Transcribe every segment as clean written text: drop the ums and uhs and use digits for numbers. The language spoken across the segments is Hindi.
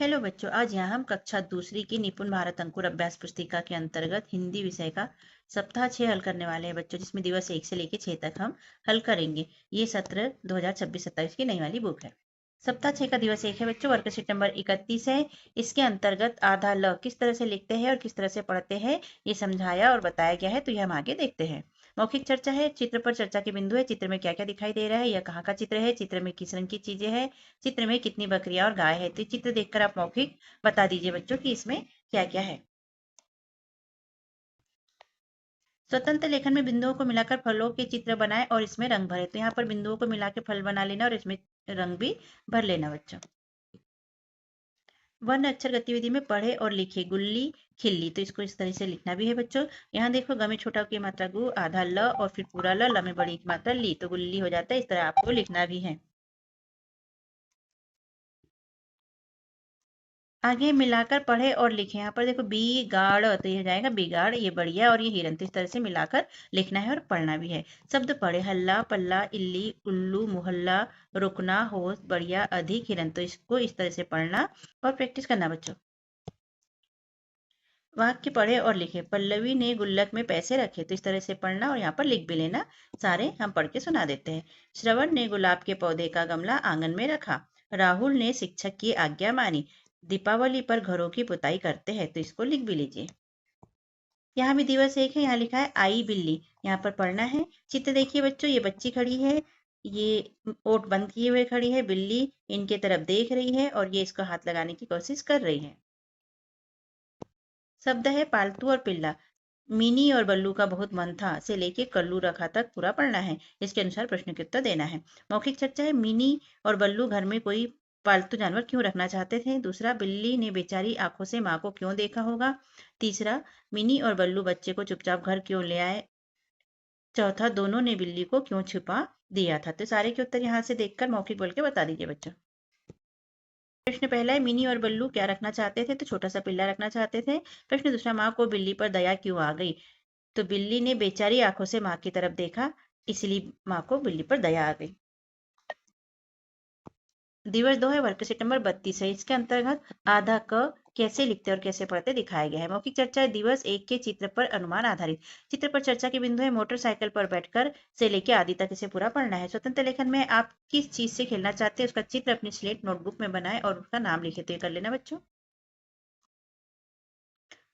हेलो बच्चों, आज यहाँ हम कक्षा दूसरी की निपुण भारत अंकुर अभ्यास पुस्तिका के अंतर्गत हिंदी विषय का सप्ताह 6 हल करने वाले हैं बच्चों, जिसमें दिवस 1 से लेकर 6 तक हम हल करेंगे। ये सत्र 2026-27 की नई वाली बुक है। सप्ताह 6 का दिवस 1 है बच्चों, वर्कशीट नंबर 31 है। इसके अंतर्गत आधा ल किस तरह से लिखते हैं और किस तरह से पढ़ते हैं, ये समझाया और बताया गया है। तो ये हम आगे देखते हैं। मौखिक चर्चा है, चित्र पर चर्चा के बिंदु है। चित्र में क्या क्या दिखाई दे रहा है, यह कहाँ का चित्र है, चित्र में किस रंग की चीजें हैं, चित्र में कितनी बकरियां और गाय है। तो चित्र देखकर आप मौखिक बता दीजिए बच्चों कि इसमें क्या क्या है। स्वतंत्र लेखन में बिंदुओं को मिलाकर फलों के चित्र बनाएं और इसमें रंग भरें। तो यहाँ पर बिंदुओं को मिला के फल बना लेना और इसमें रंग भी भर लेना बच्चों। वर्ण अक्षर गतिविधि में पढ़े और लिखे गुल्ली खिल्ली। तो इसको इस तरह से लिखना भी है बच्चों। यहाँ देखो ग में छोटा की मात्रा गु, आधा ल और फिर पूरा ल में बड़ी की मात्रा ली, तो गुल्ली हो जाता है। इस तरह आपको लिखना भी है। आगे मिलाकर पढ़े और लिखे। यहाँ पर देखो बिगाड़, तो ये हो जाएगा बिगाड़, ये बढ़िया और ये हिरन। तो इस तरह से मिलाकर लिखना है और पढ़ना भी है। शब्द पढ़े, हल्ला, पल्ला, इल्ली, उल्लू, मोहल्ला, रुकना, होश, बढ़िया, अधिक, हिरन। तो इसको इस तरह से पढ़ना और प्रैक्टिस करना बच्चों। वाक्य पढ़े और लिखे। पल्लवी ने गुल्लक में पैसे रखे। तो इस तरह से पढ़ना और यहाँ पर लिख भी लेना। सारे हम पढ़ के सुना देते हैं। श्रवण ने गुलाब के पौधे का गमला आंगन में रखा। राहुल ने शिक्षक की आज्ञा मानी। दीपावली पर घरों की पुताई करते हैं। तो इसको लिख भी लीजिए। यहाँ भी दिवस एक है, यहाँ लिखा है आई बिल्ली। यहाँ पर पढ़ना है। चित्र देखिए बच्चों, ये बच्ची खड़ी है, ये ओट बंद किए हुए खड़ी है। बिल्ली इनके तरफ देख रही है और ये इसको हाथ लगाने की कोशिश कर रही है। शब्द है पालतू और पिल्ला। मिनी और बल्लू का बहुत मन था से लेके कल्लू रखा तक पूरा पढ़ना है। इसके अनुसार प्रश्न के उत्तर देना है। मौखिक चर्चा है। मिनी और बल्लू घर में कोई पालतू जानवर क्यों रखना चाहते थे। दूसरा, बिल्ली ने बेचारी आंखों से माँ को क्यों देखा होगा। तीसरा, मिनी और बल्लू बच्चे को चुपचाप घर क्यों ले आए। चौथा, दोनों ने बिल्ली को क्यों छुपा दिया था। तो सारे के उत्तर यहाँ से देखकर मौखिक बोल के बता दीजिए बच्चों। प्रश्न पहला है, मिनी और बल्लू क्या रखना चाहते थे। तो छोटा सा पिल्ला रखना चाहते थे। प्रश्न दूसरा, माँ को बिल्ली पर दया क्यों आ गई। तो बिल्ली ने बेचारी आंखों से माँ की तरफ देखा, इसलिए माँ को बिल्ली पर दया आ गई। दिवस 2 है, वर्कशीट नंबर 32 है। इसके अंतर्गत आधा क कैसे लिखते और कैसे पढ़ते दिखाया गया है। मौखिक चर्चा है। दिवस 1 के चित्र पर अनुमान आधारित। चित्र पर चर्चा के बिंदु है, मोटरसाइकिल पर बैठकर से लेके आदि तक इसे पूरा पढ़ना है। स्वतंत्र लेखन में आप किस चीज से खेलना चाहते हैं उसका चित्र अपनी स्लेट नोटबुक में बनाए और उसका नाम लिखे। तो ये कर लेना बच्चों।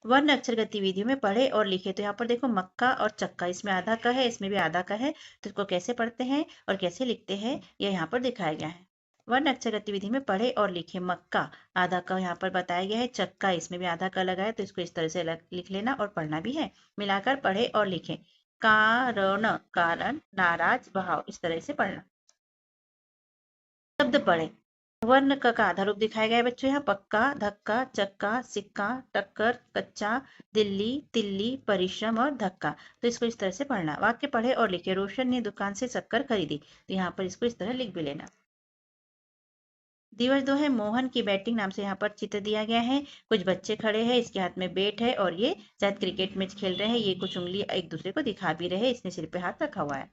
वर्ण अक्षर गतिविधियों में पढ़े और लिखे। तो यहाँ पर देखो मक्का और चक्का, इसमें आधा का है, इसमें भी आधा का है। तो इसको कैसे पढ़ते हैं और कैसे लिखते हैं यह यहाँ पर दिखाया गया है। वर्ण अक्षर गतिविधि में पढ़े और लिखे। मक्का आधा का यहाँ पर बताया गया है। चक्का, इसमें भी आधा का लगा है, तो इसको इस तरह से लिख लेना और पढ़ना भी है। मिलाकर पढ़े और लिखे। कारण, कारण, नाराज, भाव, इस तरह से पढ़ना। शब्द पढ़े। वर्ण क का आधा रूप दिखाया गया है बच्चों। यहाँ पक्का, धक्का, चक्का, सिक्का, टक्कर, कच्चा, दिल्ली, तिल्ली, परिश्रम और धक्का। तो इसको इस तरह से पढ़ना। वाक्य पढ़े और लिखे। रोशन ने दुकान से शक्कर खरीदी। तो यहाँ पर इसको इस तरह लिख भी लेना। दिवस 2 है, मोहन की बैटिंग नाम से यहाँ पर चित्र दिया गया है। कुछ बच्चे खड़े हैं, इसके हाथ में बैट है और ये शायद क्रिकेट मैच खेल रहे हैं। ये कुछ उंगली एक दूसरे को दिखा भी रहे हैं। इसने सिर पे हाथ रखा हुआ है।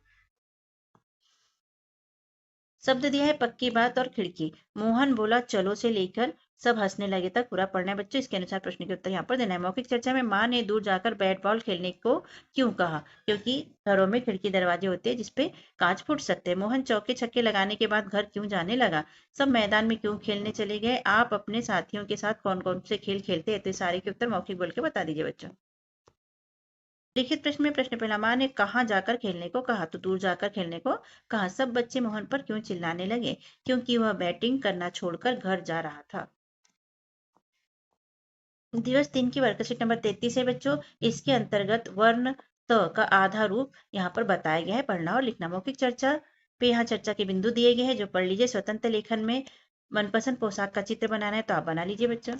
शब्द दिया है पक्की बात और खिड़की। मोहन बोला चलो से लेकर सब हंसने लगे तक पूरा पढ़ना है बच्चों। इसके अनुसार प्रश्न के उत्तर यहाँ पर देना है। मौखिक चर्चा में माँ ने दूर जाकर बैट बॉल खेलने को क्यों कहा। क्योंकि घरों में खिड़की दरवाजे होते हैं जिसपे कांच फूट सकते हैं। मोहन चौके छक्के लगाने के बाद घर क्यों जाने लगा। सब मैदान में क्यों खेलने चले गए। आप अपने साथियों के साथ कौन कौन से खेल खेलते हैं। तो सारे के उत्तर मौखिक बोल के बता दीजिए बच्चों। लिखित प्रश्न में प्रश्न पहला, माँ ने कहाँ जाकर खेलने को कहा। तो दूर जाकर खेलने को कहा। सब बच्चे मोहन पर क्यों चिल्लाने लगे। क्योंकि वह बैटिंग करना छोड़कर घर जा रहा था। दिवस 3 की वर्कशीट नंबर 33 है बच्चों। इसके अंतर्गत वर्ण त का आधा रूप यहाँ पर बताया गया है। पढ़ना और लिखना। मौखिक चर्चा पे यहाँ चर्चा के बिंदु दिए गए हैं जो पढ़ लीजिए। स्वतंत्र लेखन में मनपसंद पोशाक का चित्र बनाना है, तो आप बना लीजिए बच्चों।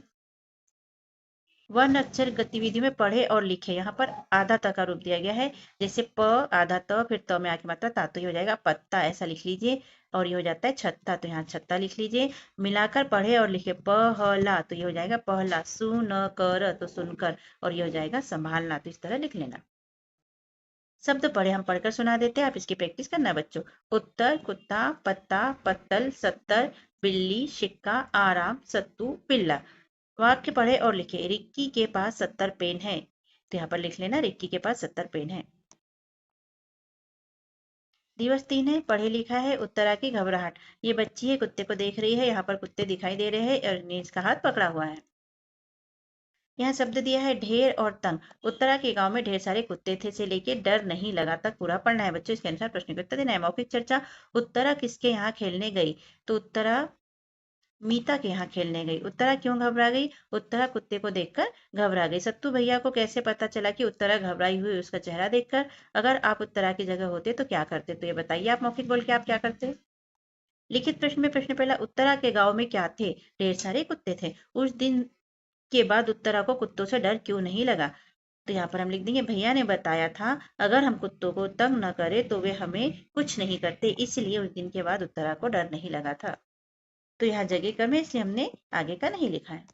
वर्ण अक्षर गतिविधि में पढ़े और लिखे। यहाँ पर आधा त का रूप दिया गया है। जैसे प आधा त, फिर त में आके मात्रा ता, तो ये हो जाएगा पत्ता, ऐसा लिख लीजिए। और ये हो जाता है छत्ता, तो यहाँ छत्ता लिख लीजिए। मिलाकर पढ़े और लिखे। पहला, तो ये हो जाएगा पहला। सुन कर, तो सुनकर, और ये हो जाएगा संभालना। तो इस तरह लिख लेना। शब्द पढ़े हम पढ़कर सुना देते हैं, आप इसकी प्रैक्टिस करना बच्चों। उत्तर, कुत्ता, पत्ता, पत्तल, सत्तर, बिल्ली, सिक्का, आराम, सत्तू, पिल्ला। वाक्य पढ़े और लिखे। रिक्की के पास 70 पेन है। तो यहाँ पर लिख लेना रिक्की के पास 70 पेन है। दिवस 3 है, पढ़े लिखा है। उत्तरा की घबराहट। ये बच्ची है, कुत्ते को देख रही है। यहाँ पर कुत्ते दिखाई दे रहे हैं और ने इसका हाथ पकड़ा हुआ है। यहाँ शब्द दिया है ढेर और तंग। उत्तरा के गांव में ढेर सारे कुत्ते थे से लेके डर नहीं लगा तक पूरा पढ़ना है बच्चों। इसके अनुसार प्रश्न का उत्तर देना है। मौखिक चर्चा। उत्तरा किसके यहाँ खेलने गई? तो उत्तरा मीता के यहाँ खेलने गई। उत्तरा क्यों घबरा गई? उत्तरा कुत्ते को देखकर घबरा गई। सत्तू भैया को कैसे पता चला कि उत्तरा घबराई हुई? उसका चेहरा देखकर। अगर आप उत्तरा की जगह होते तो क्या करते? तो ये बताइए आप मौखिक बोल के आप क्या करते? लिखित प्रश्न में प्रश्न पहला, उत्तरा के गांव में क्या थे? ढेर सारे कुत्ते थे। उस दिन के बाद उत्तरा को कुत्तों से डर क्यों नहीं लगा? तो यहाँ पर हम लिख देंगे भैया ने बताया था अगर हम कुत्तों को तंग न करें तो वे हमें कुछ नहीं करते, इसलिए उस दिन के बाद उत्तरा को डर नहीं लगा था। तो यहाँ जगह कम है इसलिए हमने आगे का नहीं लिखा है।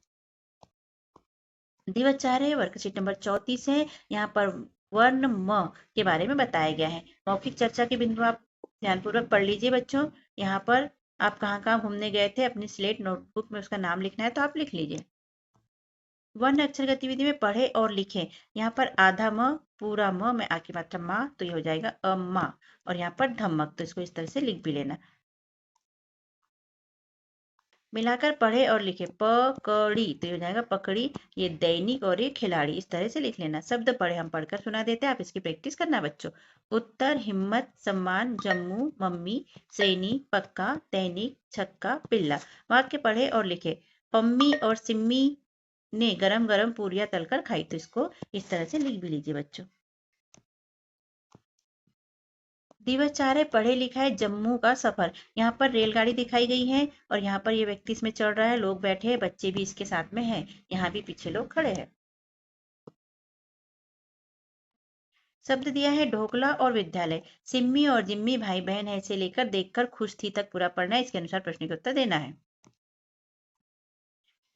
दिवस 4 है, वर्कशीट नंबर 34 है। यहाँ पर वर्ण म के बारे में बताया गया है। मौखिक चर्चा के बिंदु आप ध्यानपूर्वक पढ़ लीजिए बच्चों। यहाँ पर आप कहाँ कहाँ घूमने गए थे अपनी स्लेट नोटबुक में उसका नाम लिखना है तो आप लिख लीजिए। वर्ण अक्षर गतिविधि में पढ़े और लिखें। यहाँ पर आधा म, पूरा म में आ की मात्रा माँ, तो ये हो जाएगा अम्मा। और यहाँ पर धमक, तो इसको इस तरह से लिख भी लेना। मिलाकर पढ़े और लिखे। पकड़ी, तो ये हो जाएगा पकड़ी। ये दैनिक और ये खिलाड़ी, इस तरह से लिख लेना। शब्द पढ़े हम पढ़कर सुना देते हैं, आप इसकी प्रैक्टिस करना बच्चों। उत्तर, हिम्मत, सम्मान, जम्मू, मम्मी, सैनी, पक्का, दैनिक, छक्का, पिल्ला। वाक्य पढ़े और लिखे। पम्मी और सिम्मी ने गरम गरम पूरियां तलकर खाई। तो इसको इस तरह से लिख भी लीजिए बच्चों। दिवस 4 है, पढ़े लिखा है। जम्मू का सफर। यहाँ पर रेलगाड़ी दिखाई गई है और यहाँ पर ये व्यक्ति इसमें चढ़ रहा है। लोग बैठे हैं, बच्चे भी इसके साथ में हैं। यहाँ भी पीछे लोग खड़े हैं। शब्द दिया है ढोकला और विद्यालय। सिम्मी और जिम्मी भाई बहन है से लेकर देखकर खुश थी तक पूरा पढ़ना है। इसके अनुसार प्रश्न का उत्तर देना है।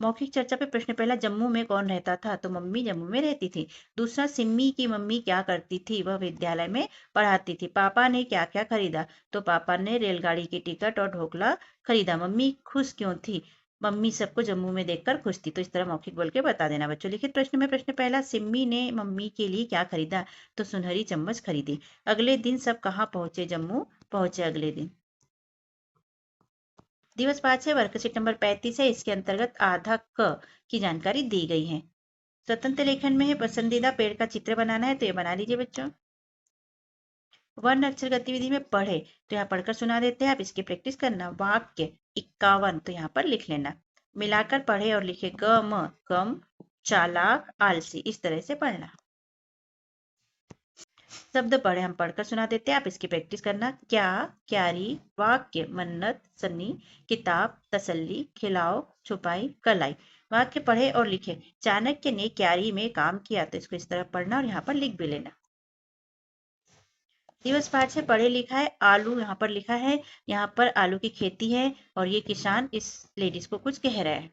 मौखिक चर्चा पे प्रश्न पहला, जम्मू में कौन रहता था? तो मम्मी जम्मू में रहती थी। दूसरा, सिम्मी की मम्मी क्या करती थी? वह विद्यालय में पढ़ाती थी। पापा ने क्या क्या खरीदा? तो पापा ने रेलगाड़ी की टिकट और ढोकला खरीदा। मम्मी खुश क्यों थी? मम्मी सबको जम्मू में देखकर खुश थी। तो इस तरह मौखिक बोल के बता देना बच्चों। लिखित प्रश्न में प्रश्न पहला, सिम्मी ने मम्मी के लिए क्या खरीदा? तो सुनहरी चम्मच खरीदी। अगले दिन सब कहाँ पहुंचे? जम्मू पहुंचे अगले दिन। दिवस 5 है, वर्कशीट नंबर 35 है। इसके अंतर्गत आधा क की जानकारी दी गई है। स्वतंत्र लेखन में है, पसंदीदा पेड़ का चित्र बनाना है तो ये बना लीजिए बच्चों। वर्ण अक्षर गतिविधि में पढ़े, तो यहाँ पढ़कर सुना देते हैं, आप इसकी प्रैक्टिस करना। वाक्य 51, तो यहाँ पर लिख लेना। मिलाकर पढ़े और लिखे। गम, कम, चालाक, आलसी, इस तरह से पढ़ना। शब्द पढ़े हम पढ़कर सुना देते हैं, आप इसकी प्रैक्टिस करना। क्या, क्यारी, वाक्य, मन्नत, सन्नी, किताब, तसल्ली, खिलाओ, छुपाई, कलाई। वाक्य पढ़े और लिखे। चाणक्य ने क्यारी में काम किया, तो इसको इस तरह पढ़ना और यहाँ पर लिख भी लेना। दिवस 5 है, पढ़े लिखा है। आलू यहाँ पर लिखा है। यहाँ पर आलू की खेती है और ये किसान इस लेडीज को कुछ कह रहा है।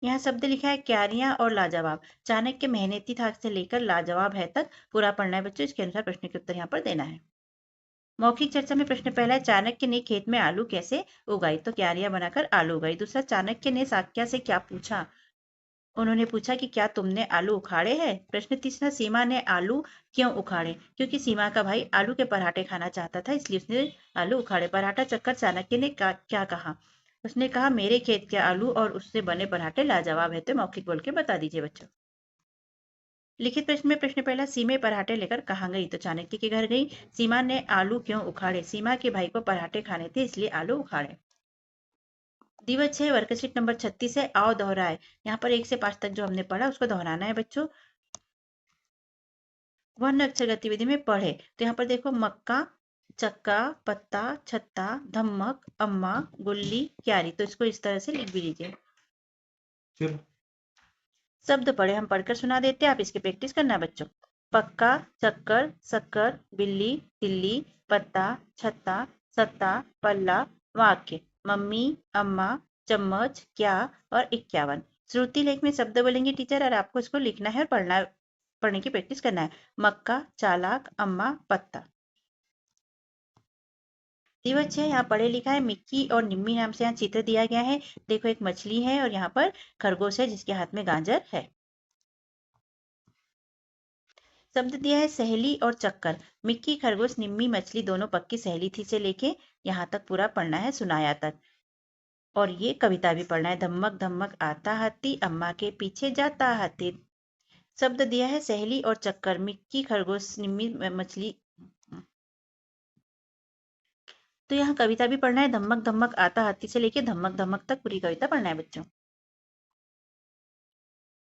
यहाँ शब्द लिखा है क्यारियां और लाजवाब। चाणक्य मेहनती था से लेकर लाजवाब है तक पूरा पढ़ना है बच्चों। इसके अनुसार प्रश्न के उत्तर यहाँ पर देना है। मौखिक चर्चा में प्रश्न पहला है, चाणक्य ने खेत में आलू कैसे उगाई? तो क्यारियां बनाकर आलू उगाई। दूसरा, चाणक्य ने साक्या से क्या पूछा? उन्होंने पूछा कि क्या तुमने आलू उखाड़े हैं? प्रश्न तीसरा, सीमा ने आलू क्यों उखाड़े? क्योंकि सीमा का भाई आलू के पराठे खाना चाहता था, इसलिए उसने आलू उखाड़े। पराठा चक्कर चाणक्य ने क्या कहा? उसने कहा मेरे खेत के आलू और उससे बने पराठे लाजवाब है। तो मौखिक बोल के बता दीजिए बच्चों। लिखित प्रश्न में प्रश्न पहला, सीमे पराठे लेकर कहाँ गई? तो चाणक्य के घर गई। सीमा ने आलू क्यों उखाड़े? सीमा के भाई को पराठे खाने थे इसलिए आलू उखाड़े। दिवस 6, वर्कशीट नंबर 36 है। आओ दोहराए। यहाँ पर 1 से 5 तक जो हमने पढ़ा उसको दोहराना है बच्चों। वर्ण अक्षर गतिविधि में पढ़े, तो यहाँ पर देखो मक्का, चक्का, पत्ता, छत्ता, धमक, अम्मा, गुल्ली, क्यारी। तो इसको इस तरह से लिख भी लीजिए। शब्द पढ़े हम पढ़कर सुना देते हैं, आप इसकी प्रैक्टिस करना बच्चों। पक्का, चक्कर, शक्कर, बिल्ली, तिल्ली, पत्ता, छत्ता, सत्ता, पल्ला। वाक्य मम्मी, अम्मा, चम्मच, क्या और 51। श्रुति लेख में शब्द बोलेंगे टीचर और आपको इसको लिखना है और पढ़ने की प्रैक्टिस करना है। मक्का, चालाक, अम्मा, पत्ता। दिवस 6 यहाँ पढ़े लिखा है मिक्की और निम्मी नाम से यहाँ चित्र दिया गया है। देखो एक मछली है और यहाँ पर खरगोश है जिसके हाथ में गाजर है। शब्द दिया है सहेली और चक्कर। मिक्की खरगोश निम्मी मछली दोनों पक्की सहेली थी से लेके यहाँ तक पूरा पढ़ना है सुनाया तक। और ये कविता भी पढ़ना है। धमक धमक आता हाथी अम्मा के पीछे जाता हाथी। शब्द दिया है सहेली और चक्कर। मिक्की खरगोश निम्मी मछली। तो यहाँ कविता भी पढ़ना है। धमक धमक आता हाथी से लेके धमक धमक तक पूरी कविता पढ़ना है बच्चों।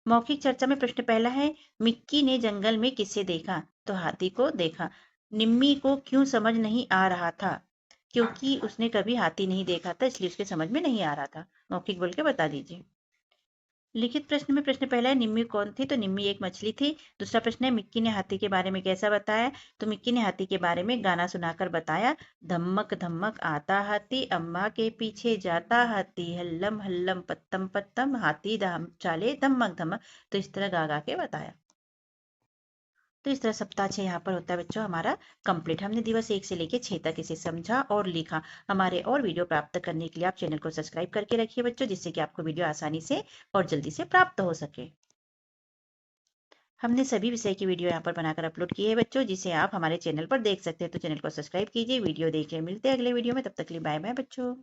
मौखिक चर्चा में प्रश्न पहला है मिक्की ने जंगल में किसे देखा? तो हाथी को देखा। निम्मी को क्यों समझ नहीं आ रहा था? क्योंकि उसने कभी हाथी नहीं देखा था इसलिए उसके समझ में नहीं आ रहा था। मौखिक बोल के बता दीजिए। लिखित प्रश्न में प्रश्न पहला है निम्मी कौन थी? तो निम्मी एक मछली थी। दूसरा प्रश्न है मिक्की ने हाथी के बारे में कैसा बताया? तो मिक्की ने हाथी के बारे में गाना सुनाकर बताया। धमक धमक आता हाथी अम्मा के पीछे जाता हाथी हल्लम हल्लम पत्तम पत्तम हाथी धाम चाले धमक धमक। तो इस तरह गा गा के बताया। तो इस तरह सप्ताह 6 यहाँ पर होता है बच्चों हमारा कंप्लीट। हमने दिवस 1 से लेके 6 तक इसे समझा और लिखा। हमारे और वीडियो प्राप्त करने के लिए आप चैनल को सब्सक्राइब करके रखिए बच्चों, जिससे कि आपको वीडियो आसानी से और जल्दी से प्राप्त हो सके। हमने सभी विषय की वीडियो यहाँ पर बनाकर अपलोड की है बच्चों, जिसे आप हमारे चैनल पर देख सकते हैं। तो चैनल को सब्सक्राइब कीजिए, वीडियो देखिए। मिलते हैं अगले वीडियो में, तब तक के लिए बाय बाय बच्चों।